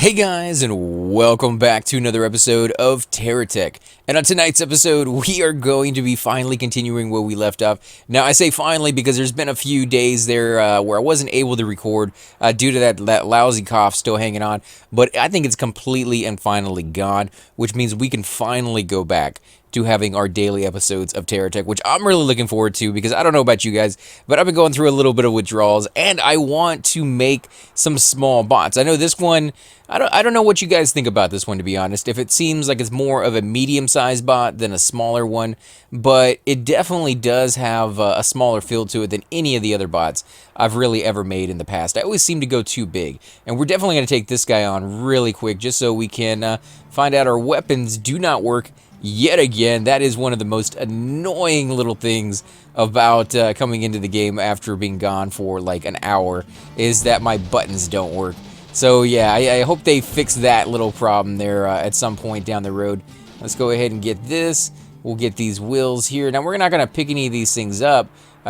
Hey guys, and welcome back to another episode of TerraTech. And on tonight's episode, we are going to be finally continuing where we left off. Now, I say finally because there's been a few days there where I wasn't able to record due to that lousy cough still hanging on. But I think it's completely and finally gone, which means we can finally go back to having our daily episodes of TerraTech, which I'm really looking forward to because I don't know about you guys, but I've been going through a little bit of withdrawals and I want to make some small bots. I know this one, I don't know what you guys think about this one, to be honest. If it seems like it's more of a medium-sized bot than a smaller one, but it definitely does have a smaller feel to it than any of the other bots I've really ever made in the past. I always seem to go too big, and we're definitely going to take this guy on really quick just so we can find out our weapons do not work yet again. That is one of the most annoying little things about coming into the game after being gone for like an hour, is that my buttons don't work. So yeah, I hope they fix that little problem there at some point down the road. Let's go ahead and get this. We'll get these wheels here. Now, we're not going to pick any of these things up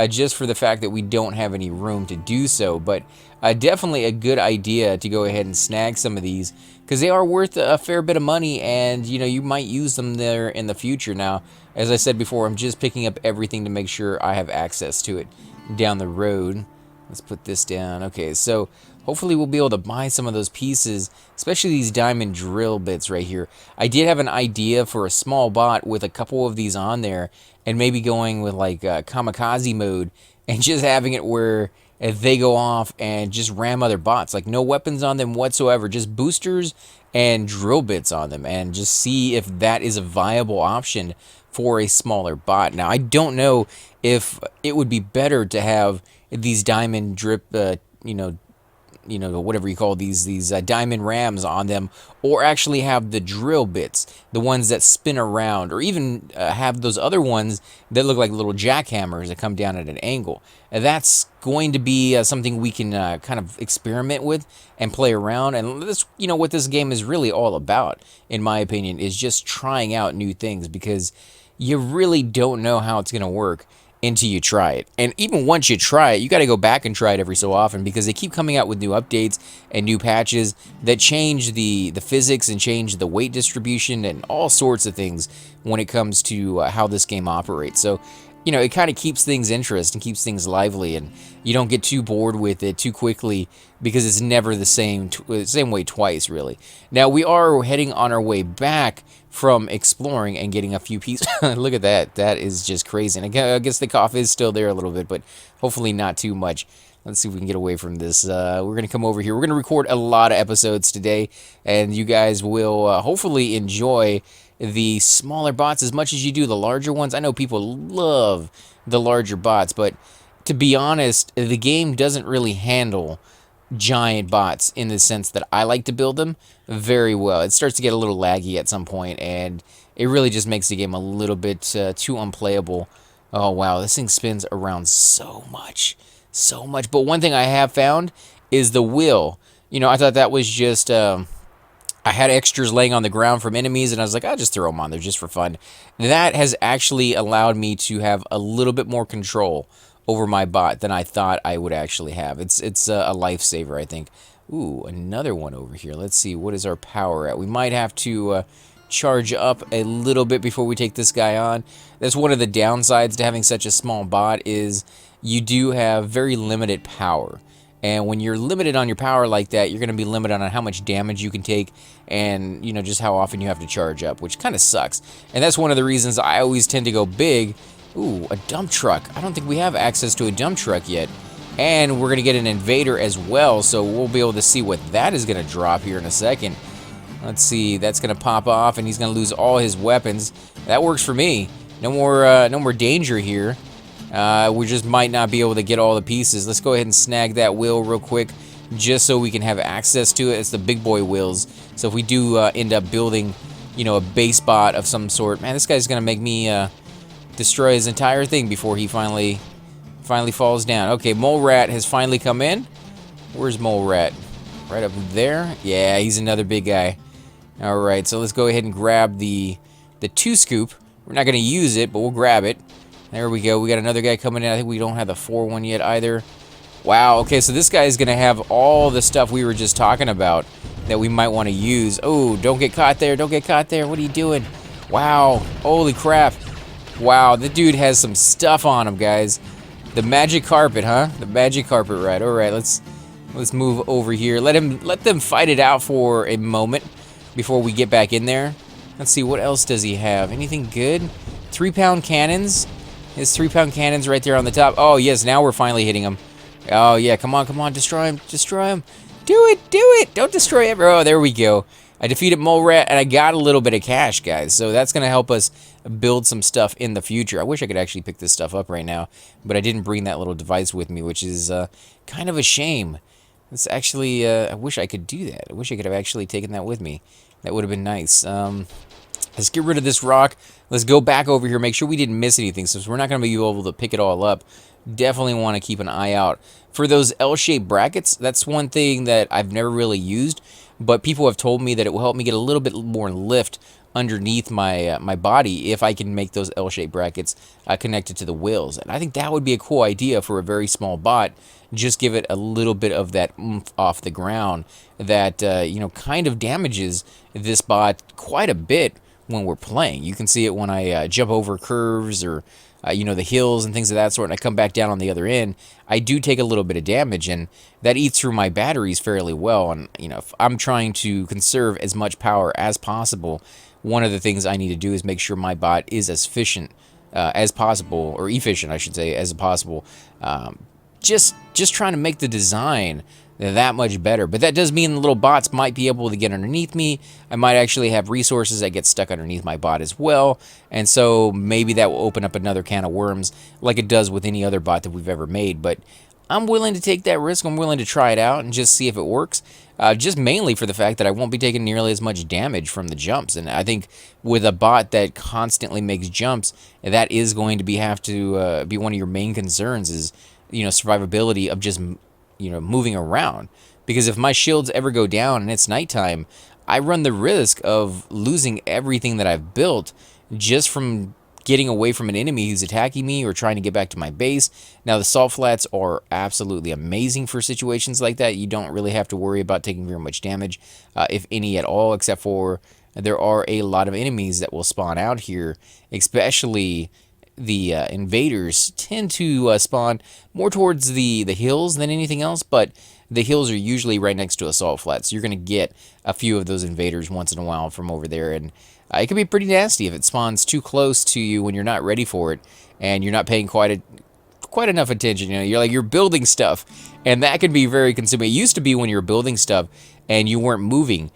just for the fact that we don't have any room to do so. But definitely a good idea to go ahead and snag some of these because they are worth a fair bit of money, and you might use them there in the future. Now, as I said before, I'm just picking up everything to make sure I have access to it down the road. Let's put this down. Okay, so hopefully we'll be able to buy some of those pieces, especially these diamond drill bits right here. I did have an idea for a small bot with a couple of these on there, and maybe going with like kamikaze mode and just having it where they go off and just ram other bots. Like no weapons on them whatsoever, just boosters and drill bits on them, and just see if that is a viable option for a smaller bot. Now, I don't know if it would be better to have these diamond drip, whatever you call these diamond rams on them, or actually have the drill bits, the ones that spin around, or even have those other ones that look like little jackhammers that come down at an angle. And that's going to be something we can kind of experiment with and play around. And this, what this game is really all about, in my opinion, is just trying out new things, because you really don't know how it's going to work until you try it. And even once you try it, you got to go back and try it every so often, because they keep coming out with new updates and new patches that change the physics and change the weight distribution and all sorts of things when it comes to how this game operates. So it kind of keeps things interesting, keeps things lively, and you don't get too bored with it too quickly, because it's never the same way twice, really. Now, we are heading on our way back from exploring and getting a few pieces. Look at that. That is just crazy. And I guess the cough is still there a little bit, but hopefully not too much. Let's see if we can get away from this. We're going to come over here. We're going to record a lot of episodes today, and you guys will hopefully enjoy the smaller bots as much as you do the larger ones. I know people love the larger bots, but to be honest, the game doesn't really handle giant bots in the sense that I like to build them very well. It starts to get a little laggy at some point, and it really just makes the game a little bit too unplayable. Oh wow, this thing spins around so much. But one thing I have found is the wheel. I thought that was just I had extras laying on the ground from enemies, and I was like, I'll just throw them on there just for fun. That has actually allowed me to have a little bit more control over my bot than I thought I would actually have. It's a lifesaver, I think. Ooh, another one over here. Let's see, what is our power at? We might have to charge up a little bit before we take this guy on. That's one of the downsides to having such a small bot, is you do have very limited power. And when you're limited on your power like that, you're going to be limited on how much damage you can take, and just how often you have to charge up, which kind of sucks. And that's one of the reasons I always tend to go big. Ooh, a dump truck. I don't think we have access to a dump truck yet. And we're going to get an invader as well, so we'll be able to see what that is going to drop here in a second. Let's see, that's going to pop off, and he's going to lose all his weapons. That works for me. No more danger here. We just might not be able to get all the pieces. Let's go ahead and snag that wheel real quick, just so we can have access to it. It's the big boy wheels. So if we do end up building, a base bot of some sort, man, this guy's going to make me destroy his entire thing before he finally falls down. Okay, Mole Rat has finally come in. Where's Mole Rat? Right up there? Yeah, he's another big guy. Alright, so let's go ahead and grab the 2-scoop. We're not going to use it, but we'll grab it. There we go. We got another guy coming in. I think we don't have the 4 one yet either. Wow, okay, so this guy is going to have all the stuff we were just talking about that we might want to use. Oh, don't get caught there. Don't get caught there. What are you doing? Wow. Holy crap. Wow, the dude has some stuff on him, guys. The magic carpet, huh? The magic carpet ride. All right, let's move over here. Let them fight it out for a moment before we get back in there. Let's see, what else does he have? Anything good? 3-pound cannons. His 3-pound cannons right there on the top. Oh, yes, now we're finally hitting him. Oh, yeah, come on, come on, destroy him, destroy him. Do it, don't destroy him. Oh, there we go. I defeated Mole Rat, and I got a little bit of cash, guys. So that's going to help us build some stuff in the future. I wish I could actually pick this stuff up right now, but I didn't bring that little device with me, which is kind of a shame. It's actually, I wish I could do that. I wish I could have actually taken that with me. That would have been nice. Let's get rid of this rock. Let's go back over here, make sure we didn't miss anything, since we're not going to be able to pick it all up. Definitely want to keep an eye out for those L-shaped brackets. That's one thing that I've never really used, but people have told me that it will help me get a little bit more lift underneath my my body if I can make those L-shaped brackets connected to the wheels. And I think that would be a cool idea for a very small bot. Just give it a little bit of that oomph off the ground that you know, kind of damages this bot quite a bit when we're playing. You can see it when I jump over curves or you know, the hills and things of that sort, and I come back down on the other end. I do take a little bit of damage, and that eats through my batteries fairly well. And you know, if I'm trying to conserve as much power as possible, one of the things I need to do is make sure my bot is as efficient as possible, or efficient, I should say, as possible. Just trying to make the design that much better. But that does mean the little bots might be able to get underneath me. I might actually have resources that get stuck underneath my bot as well. And so maybe that will open up another can of worms like it does with any other bot that we've ever made. But I'm willing to take that risk. I'm willing to try it out and just see if it works. Just mainly for the fact that I won't be taking nearly as much damage from the jumps. And I think with a bot that constantly makes jumps, that is going to have to be one of your main concerns, is, you know, survivability of just, you know, moving around. Because if my shields ever go down and it's nighttime, I run the risk of losing everything that I've built just from getting away from an enemy who's attacking me or trying to get back to my base. Now, the salt flats are absolutely amazing for situations like that. You don't really have to worry about taking very much damage, if any at all, except for there are a lot of enemies that will spawn out here, especially the invaders tend to spawn more towards the hills than anything else, but the hills are usually right next to a salt flat, so you're going to get a few of those invaders once in a while from over there, and it can be pretty nasty if it spawns too close to you when you're not ready for it and you're not paying quite enough attention. You know, you're building stuff, and that can be very consuming. It used to be when you were building stuff and you weren't moving,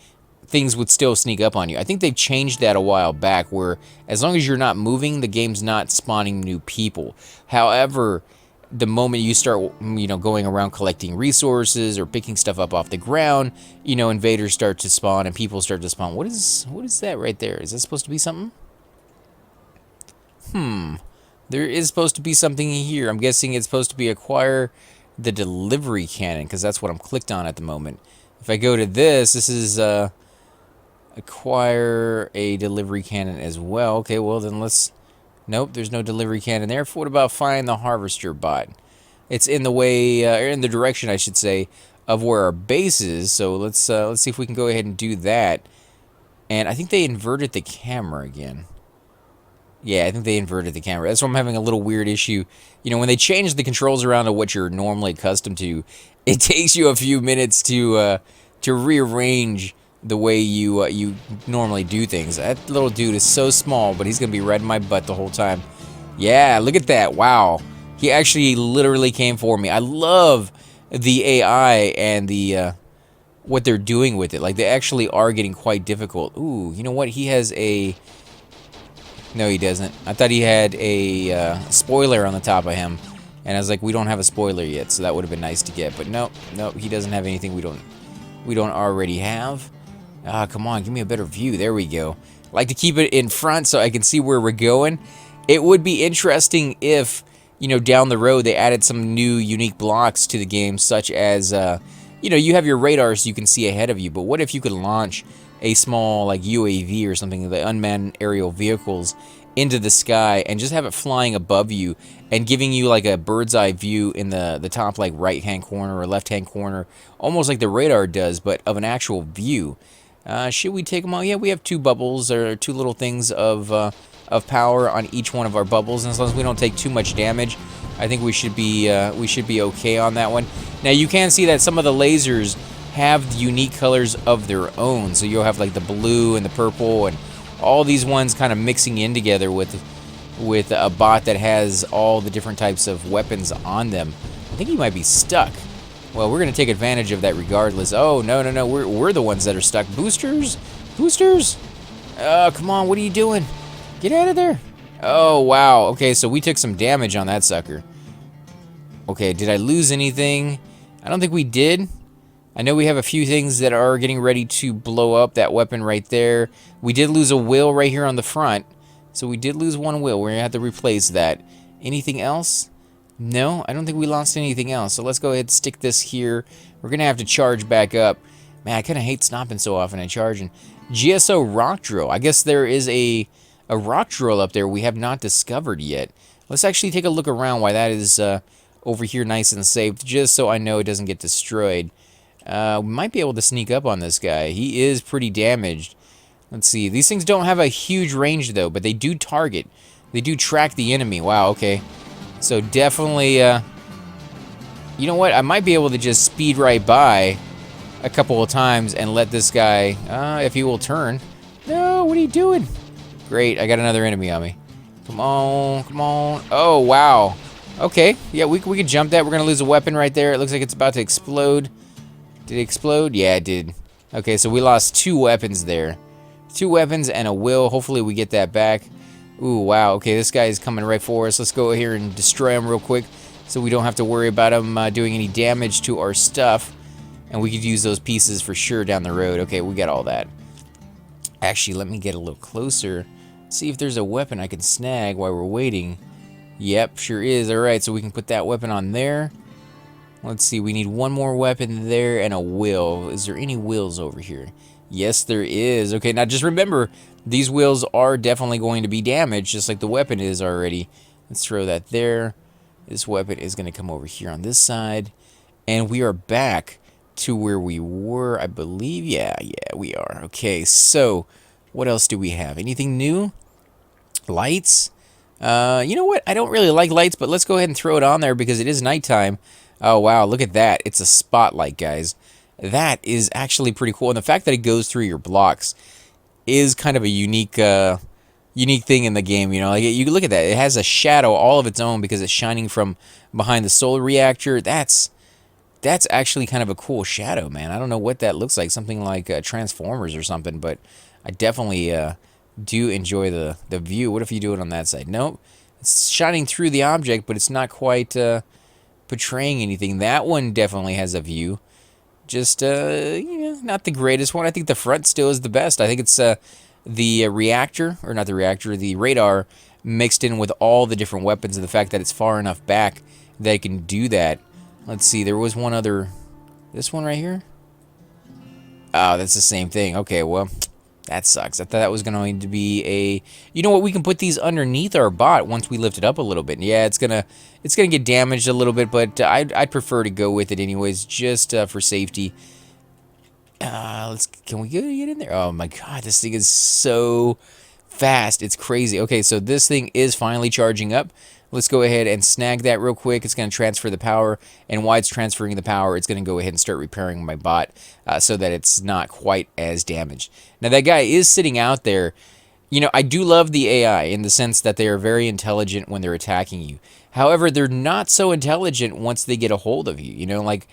things would still sneak up on you. I think they've changed that a while back, where as long as you're not moving, the game's not spawning new people. However, the moment you start, you know, going around collecting resources or picking stuff up off the ground, you know, invaders start to spawn and people start to spawn. What is that right there? Is that supposed to be something? There is supposed to be something here. I'm guessing it's supposed to be acquire the delivery cannon, because that's what I'm clicked on at the moment. If I go to this is acquire a delivery cannon as well. Okay, well then let's... Nope, there's no delivery cannon there. What about find the harvester bot? It's in the way, or in the direction, I should say, of where our base is. So let's see if we can go ahead and do that. And I think they inverted the camera again. Yeah, I think they inverted the camera. That's why I'm having a little weird issue. You know, when they change the controls around to what you're normally accustomed to, it takes you a few minutes to rearrange the way you normally do things. That little dude is so small, but he's gonna be right in my butt the whole time. Yeah, look at that. Wow, he actually literally came for me. I love the AI and the what they're doing with it. Like, they actually are getting quite difficult. Ooh, you know what? He has a... No, he doesn't. I thought he had a spoiler on the top of him, and I was like, we don't have a spoiler yet, so that would have been nice to get. But no, he doesn't have anything we don't already have. Ah, come on, give me a better view. There we go. I like to keep it in front so I can see where we're going. It would be interesting if, you know, down the road they added some new unique blocks to the game, such as, you know, you have your radar so you can see ahead of you, but what if you could launch a small, like, UAV or something, the unmanned aerial vehicles, into the sky and just have it flying above you and giving you like a bird's eye view in the top like right hand corner or left hand corner, almost like the radar does, but of an actual view. Should we take them all? Yeah, we have 2 bubbles or 2 little things of power on each one of our bubbles, and as long as we don't take too much damage, I think we should be okay on that one. Now you can see that some of the lasers have unique colors of their own, so you'll have like the blue and the purple and all these ones kind of mixing in together with a bot that has all the different types of weapons on them. I think he might be stuck. Well, we're gonna take advantage of that regardless. Oh no, we're the ones that are stuck. Boosters, come on, what are you doing? Get out of there. Oh wow, okay, so we took some damage on that sucker. Okay, did I lose anything? I don't think we did. I know we have a few things that are getting ready to blow up. That weapon right there. We did lose a wheel right here on the front. So we did lose 1 wheel. We're going to have to replace that. Anything else? No, I don't think we lost anything else. So let's go ahead and stick this here. We're going to have to charge back up. Man, I kind of hate stopping so often and charging. GSO rock drill. I guess there is a rock drill up there we have not discovered yet. Let's actually take a look around why that is over here nice and safe, just so I know it doesn't get destroyed. We might be able to sneak up on this guy. He is pretty damaged. Let's see. These things don't have a huge range, though, but they do target. They do track the enemy. Wow, okay. So definitely, you know what? I might be able to just speed right by a couple of times and let this guy, if he will turn. No, what are you doing? Great, I got another enemy on me. Come on, come on. Oh, wow. Okay, yeah, we could jump that. We're going to lose a weapon right there. It looks like it's about to explode. Did it explode? Yeah, it did. Okay, so we lost 2 weapons there. 2 weapons and a will. Hopefully we get that back. Ooh, wow. Okay, this guy is coming right for us. Let's go here and destroy him real quick so we don't have to worry about him doing any damage to our stuff. And we could use those pieces for sure down the road. Okay, we got all that. Actually, let me get a little closer. See if there's a weapon I can snag while we're waiting. Yep, sure is. Alright, so we can put that weapon on there. Let's see, we need 1 more weapon there and a wheel. Is there any wheels over here? Yes, there is. Okay, now just remember, these wheels are definitely going to be damaged, just like the weapon is already. Let's throw that there. This weapon is going to come over here on this side. And we are back to where we were, I believe. Yeah, we are. Okay, so what else do we have? Anything new? Lights? You know what? I don't really like lights, but let's go ahead and throw it on there because it is nighttime. Oh, wow, look at that. It's a spotlight, guys. That is actually pretty cool. And the fact that it goes through your blocks is kind of a unique thing in the game, you know. Like, you look at that. It has a shadow all of its own because it's shining from behind the solar reactor. That's actually kind of a cool shadow, man. I don't know what that looks like. Something like Transformers or something, but I definitely do enjoy the view. What if you do it on that side? Nope. It's shining through the object, but it's not quite portraying anything. That one definitely has a view. Just, you know, not the greatest one. I think the front still is the best. I think it's the reactor, or not the reactor, the radar mixed in with all the different weapons and the fact that it's far enough back that it can do that. Let's see, there was one other, this one right here? Oh, that's the same thing. Okay, well, that sucks. I thought that was going to be a... You know what? We can put these underneath our bot once we lift it up a little bit. Yeah, it's gonna get damaged a little bit, but I'd prefer to go with it anyways, just for safety. Can we get in there? Oh my god, this thing is so fast. It's crazy. Okay, so this thing is finally charging up. Let's go ahead and snag that real quick. It's going to transfer the power, and while it's transferring the power, it's going to go ahead and start repairing my bot so that it's not quite as damaged. Now, that guy is sitting out there. You know, I do love the AI in the sense that they are very intelligent when they're attacking you. However, they're not so intelligent once they get a hold of you. You know, like,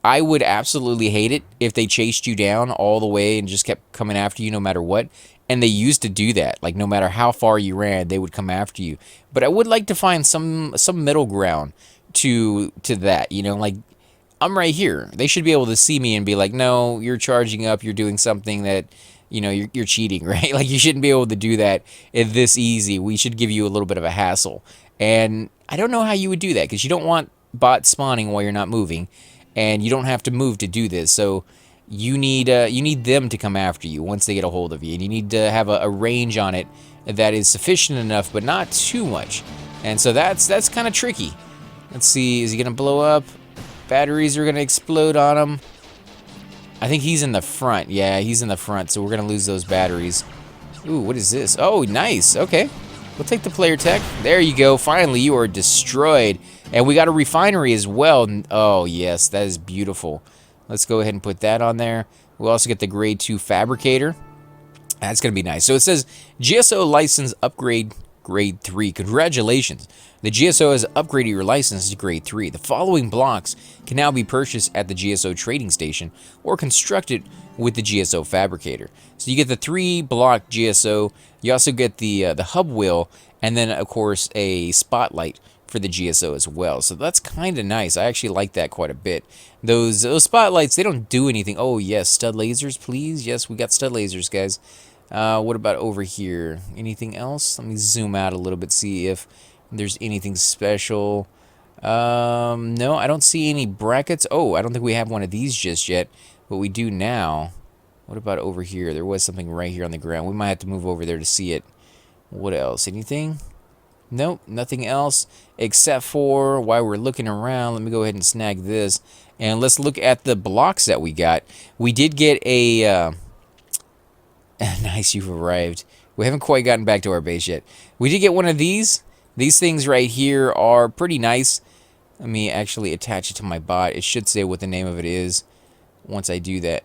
I would absolutely hate it if they chased you down all the way and just kept coming after you no matter what. And they used to do that. Like, no matter how far you ran, they would come after you. But I would like to find some middle ground to that. You know, like, I'm right here. They should be able to see me and be like, no, you're charging up. You're doing something that, you know, you're cheating, right? Like, you shouldn't be able to do that this easy. We should give you a little bit of a hassle. And I don't know how you would do that because you don't want bots spawning while you're not moving. And you don't have to move to do this. So you need them to come after you once they get a hold of you. And you need to have a range on it that is sufficient enough, but not too much. And so that's kind of tricky. Let's see, is he gonna blow up? Batteries are gonna explode on him. I think he's in the front. Yeah, he's in the front, so we're gonna lose those batteries. Ooh, what is this? Oh, nice. Okay. We'll take the player tech. There you go. Finally, you are destroyed. And we got a refinery as well. Oh, yes, that is beautiful. Let's go ahead and put that on there. We'll also get the grade 2 fabricator. That's going to be nice. So it says GSO license upgrade grade 3. Congratulations. The GSO has upgraded your license to grade 3. The following blocks can now be purchased at the GSO trading station or constructed with the GSO fabricator. So you get the 3-block GSO. You also get the hub wheel, and then of course a spotlight for the GSO as well. So that's kind of nice. I actually like that quite a bit. Those spotlights, they don't do anything. Oh yes, stud lasers, please. Yes, we got stud lasers, guys. What about over here? Anything else? Let me zoom out a little bit, see if there's anything special. No, I don't see any brackets. Oh, I don't think we have one of these just yet, but we do now. What about over here? There was something right here on the ground. We might have to move over there to see it. What else? Anything? Nope, nothing else except for while we're looking around, let me go ahead and snag this. And let's look at the blocks that we got. We did get a... nice, you've arrived. We haven't quite gotten back to our base yet. We did get one of these. These things right here are pretty nice. Let me actually attach it to my bot. It should say what the name of it is once I do that.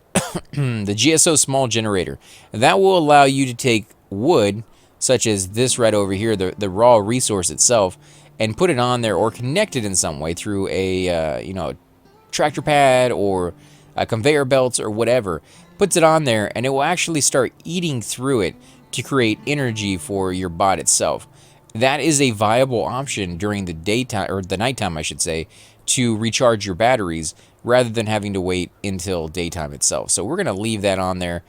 The GSO small generator. That will allow you to take wood, such as this right over here, the raw resource itself, and put it on there or connect it in some way through a tractor pad or conveyor belts or whatever. Puts it on there and it will actually start eating through it to create energy for your bot itself. That is a viable option during the daytime, or the nighttime I should say, to recharge your batteries rather than having to wait until daytime itself. So we're going to leave that on there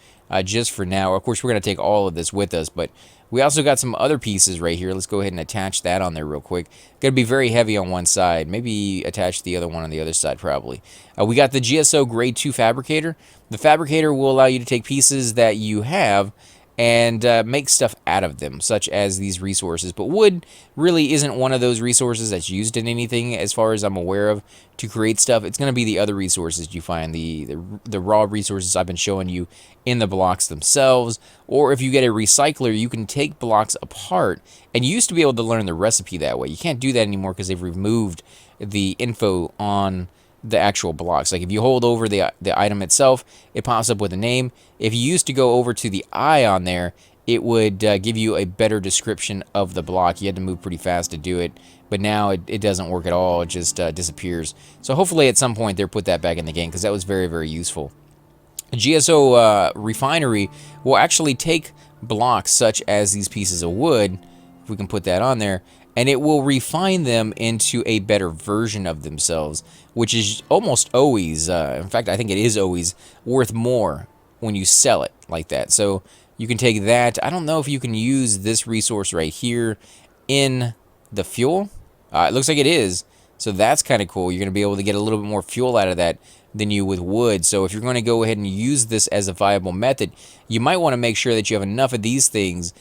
just for now. Of course, we're going to take all of this with us, but we also got some other pieces right here. Let's go ahead and attach that on there real quick. Going to be very heavy on one side. Maybe attach the other one on the other side probably. We got the GSO Grade 2 Fabricator. The Fabricator will allow you to take pieces that you have and make stuff out of them, such as these resources. But wood really isn't one of those resources that's used in anything as far as I'm aware of to create stuff. It's going to be the other resources you find, the raw resources I've been showing you in the blocks themselves. Or if you get a recycler, you can take blocks apart, and you used to be able to learn the recipe that way. You can't do that anymore because they've removed the info on the actual blocks. Like if you hold over the item itself, it pops up with a name. If you used to go over to the eye on there, it would give you a better description of the block. You had to move pretty fast to do it, but now it doesn't work at all. It just disappears. So hopefully at some point they'll put that back in the game because that was very, very useful. A GSO refinery will actually take blocks such as these pieces of wood, if we can put that on there, and it will refine them into a better version of themselves, which is almost always, in fact, I think it is always worth more when you sell it like that. So you can take that. I don't know if you can use this resource right here in the fuel. It looks like it is. So that's kind of cool. You're going to be able to get a little bit more fuel out of that than you with wood. So if you're going to go ahead and use this as a viable method, you might want to make sure that you have enough of these things,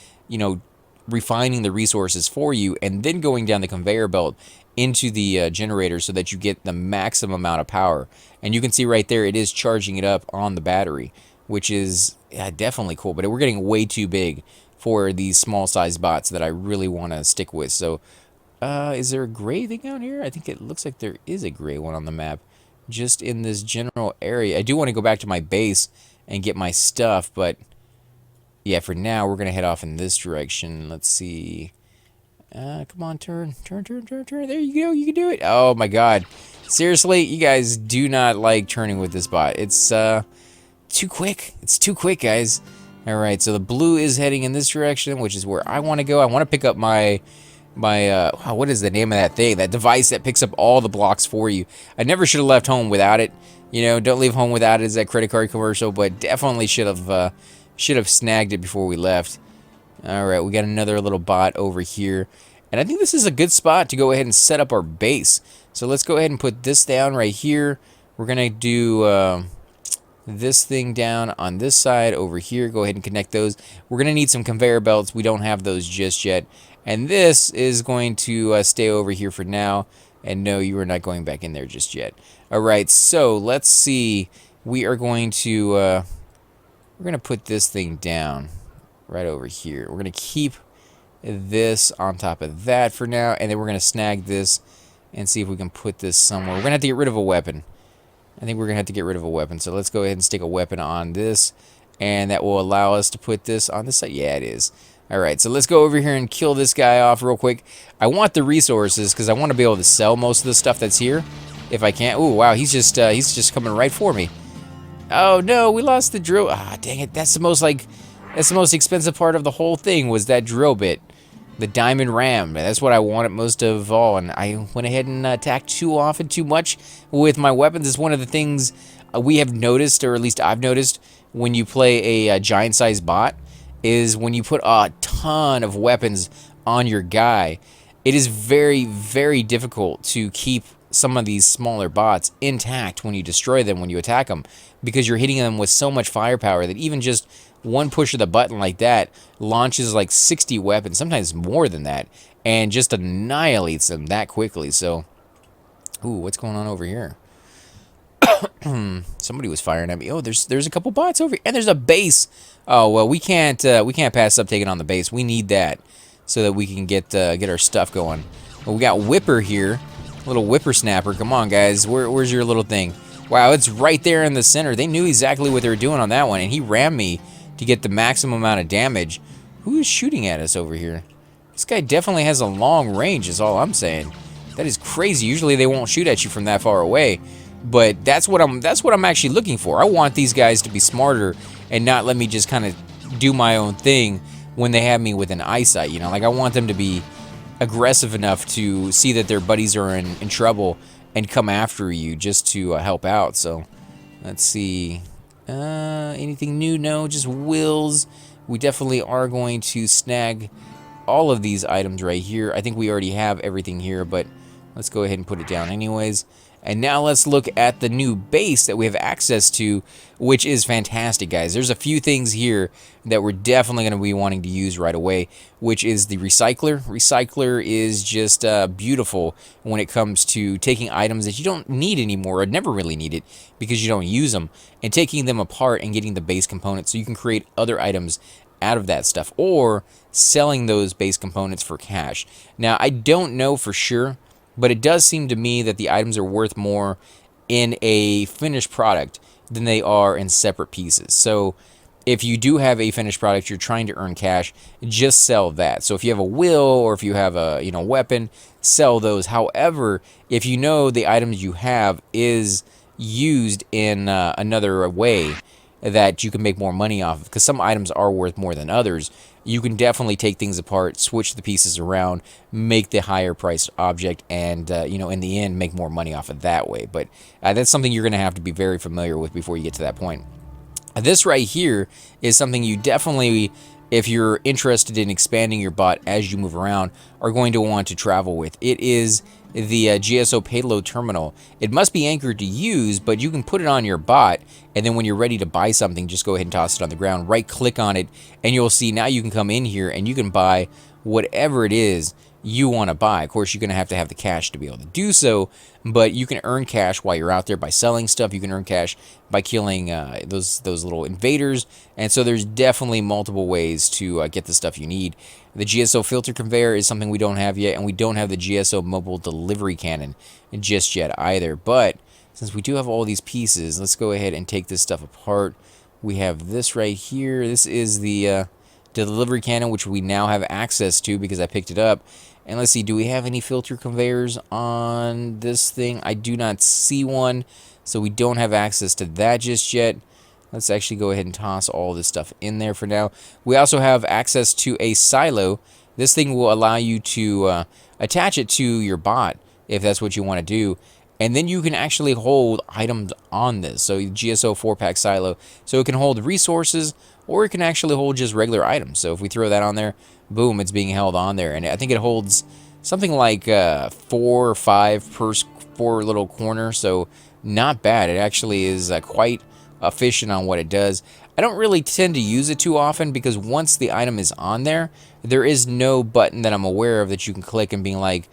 refining the resources for you, and then going down the conveyor belt into the generator so that you get the maximum amount of power. And you can see right there, it is charging it up on the battery, which is definitely cool. But we're getting way too big for these small size bots that I really want to stick with. So is there a gray thing out here? I think it looks like there is a gray one on the map, just in this general area. I do want to go back to my base and get my stuff, but yeah, for now, we're going to head off in this direction. Let's see. Come on, turn. There you go. You can do it. Oh, my God. Seriously, you guys do not like turning with this bot. It's too quick. It's too quick, guys. All right, so the blue is heading in this direction, which is where I want to go. I want to pick up my what is the name of that thing? That device that picks up all the blocks for you. I never should have left home without it. Don't leave home without it is that credit card commercial, but definitely should have snagged it before we left. All right, we got another little bot over here. And I think this is a good spot to go ahead and set up our base. So let's go ahead and put this down right here. We're going to do, this thing down on this side over here. Go ahead and connect those. We're going to need some conveyor belts. We don't have those just yet. And this is going to stay over here for now. And no, you are not going back in there just yet. All right, so let's see. We are going to we're going to put this thing down right over here. We're going to keep this on top of that for now, and then we're going to snag this and see if we can put this somewhere. We're going to have to get rid of a weapon. I think we're going to have to get rid of a weapon. So let's go ahead and stick a weapon on this, and that will allow us to put this on this side. Yeah, it is. All right, so let's go over here and kill this guy off real quick. I want the resources because I want to be able to sell most of the stuff that's here if I can. Oh, wow, he's just coming right for me. Oh no, we lost the drill. Ah, dang it. That's the most expensive part of the whole thing was that drill bit. The diamond ram. That's what I wanted most of all, and I went ahead and attacked too often, too much with my weapons. It's one of the things we have noticed, or at least I've noticed, when you play a giant-sized bot, is when you put a ton of weapons on your guy, it is very, very difficult to keep some of these smaller bots intact when you destroy them, when you attack them, because you're hitting them with so much firepower that even just one push of the button like that launches like 60 weapons, sometimes more than that, and just annihilates them that quickly. So, ooh, what's going on over here? Somebody was firing at me. Oh, there's a couple bots over here, and there's a base. Oh well, we can't pass up taking on the base. We need that so that we can get our stuff going. Well, we got Whipper here, little whippersnapper. Come on, guys, where's your little thing? Wow, it's right there in the center. They knew exactly what they were doing on that one, and he rammed me to get the maximum amount of damage. Who is shooting at us over here? This guy definitely has a long range, is all I'm saying. That is crazy. Usually they won't shoot at you from that far away, but that's what I'm actually looking for. I want these guys to be smarter and not let me just kind of do my own thing when they have me within eyesight. You know, like I want them to be aggressive enough to see that their buddies are in trouble and come after you just to help out. So let's see. Anything new? No, just wills. We definitely are going to snag all of these items right here. I think we already have everything here, but let's go ahead and put it down anyways. And now let's look at the new base that we have access to, which is fantastic, guys. There's a few things here that we're definitely going to be wanting to use right away, which is the recycler. Recycler is just beautiful when it comes to taking items that you don't need anymore or never really need it because you don't use them, and taking them apart and getting the base components so you can create other items out of that stuff, or selling those base components for cash. Now, I don't know for sure, but it does seem to me that the items are worth more in a finished product than they are in separate pieces. So if you do have a finished product, you're trying to earn cash, just sell that. So if you have a will or if you have a weapon, sell those. However, if you know the items you have is used in another way that you can make more money off of, because some items are worth more than others, you can definitely take things apart, switch the pieces around, make the higher priced object, and in the end make more money off it that way. But that's something you're going to have to be very familiar with before you get to that point. This right here is something you definitely, if you're interested in expanding your bot as you move around, are going to want to travel with. It is the GSO payload terminal. It must be anchored to use, but you can put it on your bot, and then when you're ready to buy something, just go ahead and toss it on the ground, right click on it, and you'll see now you can come in here and you can buy whatever it is you want to buy. Of course, you're going to have the cash to be able to do so, but you can earn cash while you're out there by selling stuff. You can earn cash by killing those little invaders, and so there's definitely multiple ways to get the stuff you need. The GSO filter conveyor is something we don't have yet, and we don't have the GSO mobile delivery cannon just yet either. But since we do have all these pieces, let's go ahead and take this stuff apart. We have this right here. This is the delivery cannon, which we now have access to because I picked it up. And let's see, do we have any filter conveyors on this thing? I do not see one, so we don't have access to that just yet. Let's actually go ahead and toss all this stuff in there for now. We also have access to a silo. This thing will allow you to attach it to your bot if that's what you want to do. And then you can actually hold items on this. So GSO 4-pack silo. So it can hold resources, or it can actually hold just regular items. So if we throw that on there, boom, it's being held on there. And I think it holds something like 4 or 5 per little corner. So not bad. It actually is quite efficient on what it does. I don't really tend to use it too often because once the item is on there, there is no button that I'm aware of that you can click and being like,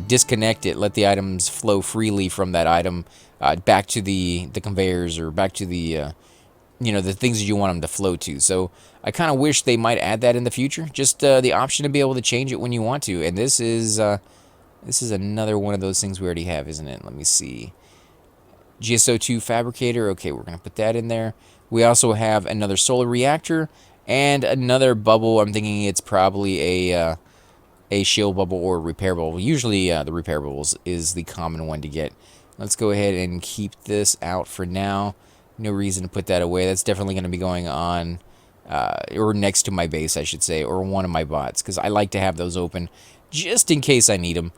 disconnect it, let the items flow freely from that item back to the conveyors or back to the the things that you want them to flow to. So I kind of wish they might add that in the future. Just the option to be able to change it when you want to. And this is another one of those things we already have, isn't it? Let me see. GSO2 fabricator. Okay, we're gonna put that in there. We also have another solar reactor and another bubble. I'm thinking it's probably a shield bubble or a repair bubble. Usually the repair bubbles is the common one to get. Let's go ahead and keep this out for now. No reason to put that away. That's definitely going to be going on, or next to my base, I should say, or one of my bots, because I like to have those open just in case I need them.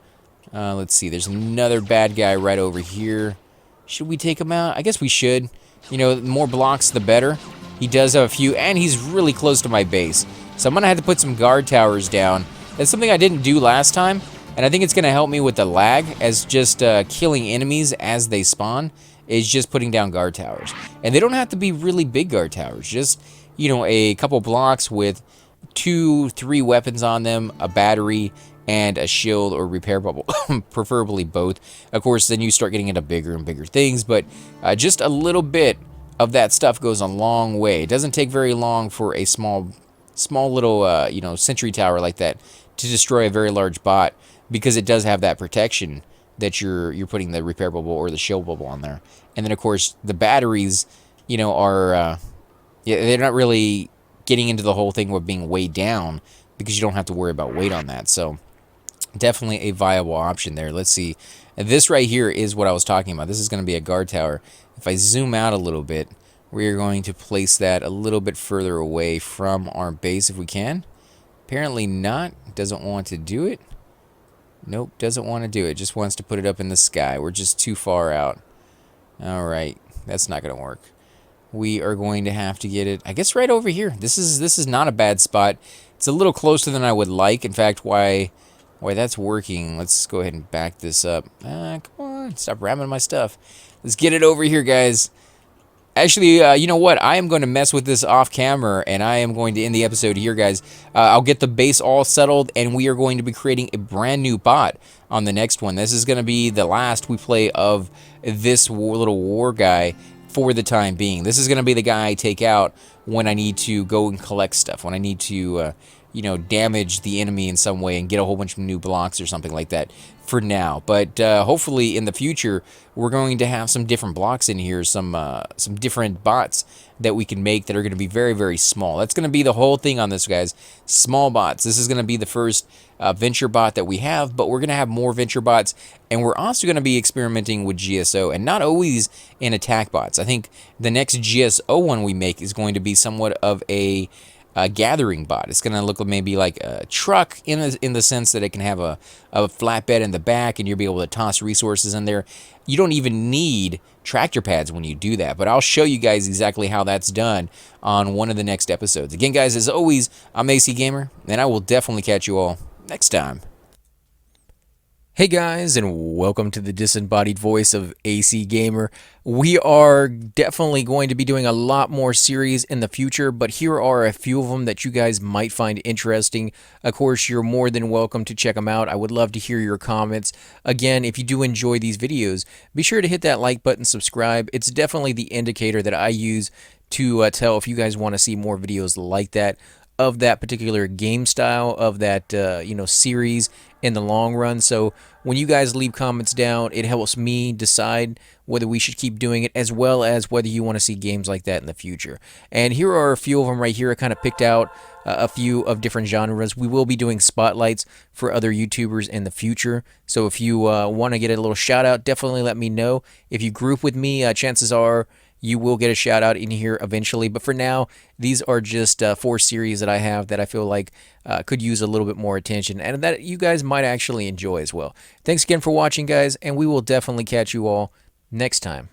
Let's see. There's another bad guy right over here. Should we take him out? I guess we should. You know, the more blocks, the better. He does have a few, and he's really close to my base. So I'm going to have to put some guard towers down. That's something I didn't do last time, and I think it's going to help me with the lag, as just killing enemies as they spawn is just putting down guard towers. And they don't have to be really big guard towers. Just, you know, a couple blocks with 2-3 weapons on them, a battery, and a shield or repair bubble. Preferably both. Of course, then you start getting into bigger and bigger things, but just a little bit of that stuff goes a long way. It doesn't take very long for a small little, sentry tower like that to destroy a very large bot, because it does have that protection that you're putting the repair bubble or the shield bubble on there. And then, of course, the batteries, are... they're not really getting into the whole thing of being weighed down, because you don't have to worry about weight on that. So, definitely a viable option there. Let's see. This right here is what I was talking about. This is going to be a guard tower. If I zoom out a little bit, we are going to place that a little bit further away from our base if we can. Apparently not. Doesn't want to do it. Nope, doesn't want to do it. Just wants to put it up in the sky. We're just too far out. Alright, that's not going to work. We are going to have to get it, I guess, right over here. This is not a bad spot. It's a little closer than I would like. In fact, why that's working. Let's go ahead and back this up. Come on, stop ramming my stuff. Let's get it over here, guys. Actually, you know what? I am going to mess with this off camera, and I am going to end the episode here, guys. I'll get the base all settled, and we are going to be creating a brand new bot on the next one. This is going to be the last we play of this little war guy for the time being. This is going to be the guy I take out when I need to go and collect stuff, when I need to, damage the enemy in some way and get a whole bunch of new blocks or something like that for now. But hopefully in the future, we're going to have some different blocks in here, some different bots that we can make that are going to be very, very small. That's going to be the whole thing on this, guys. Small bots. This is going to be the first venture bot that we have, but we're going to have more venture bots, and we're also going to be experimenting with GSO, and not always in attack bots. I think the next GSO one we make is going to be somewhat of a gathering bot. It's going to look maybe like a truck in the sense that it can have a flatbed in the back, and you'll be able to toss resources in there. You don't even need tractor pads when you do that, but I'll show you guys exactly how that's done on one of the next episodes. Again, guys, as always, I'm AC Gamer, and I will definitely catch you all next time. Hey guys, and welcome to the disembodied voice of AC Gamer. We are definitely going to be doing a lot more series in the future, but here are a few of them that you guys might find interesting. Of course, you're more than welcome to check them out. I would love to hear your comments. Again, if you do enjoy these videos, be sure to hit that like button, subscribe. It's definitely the indicator that I use to tell if you guys want to see more videos like that, of that particular game style, of that series in the long run. So when you guys leave comments down, it helps me decide whether we should keep doing it, as well as whether you want to see games like that in the future. And here are a few of them right here. I kind of picked out a few of different genres. We will be doing spotlights for other YouTubers in the future. So if you want to get a little shout out, definitely let me know. If you group with me, chances are you will get a shout out in here eventually. But for now, these are just 4 series that I have that I feel like could use a little bit more attention, and that you guys might actually enjoy as well. Thanks again for watching, guys, and we will definitely catch you all next time.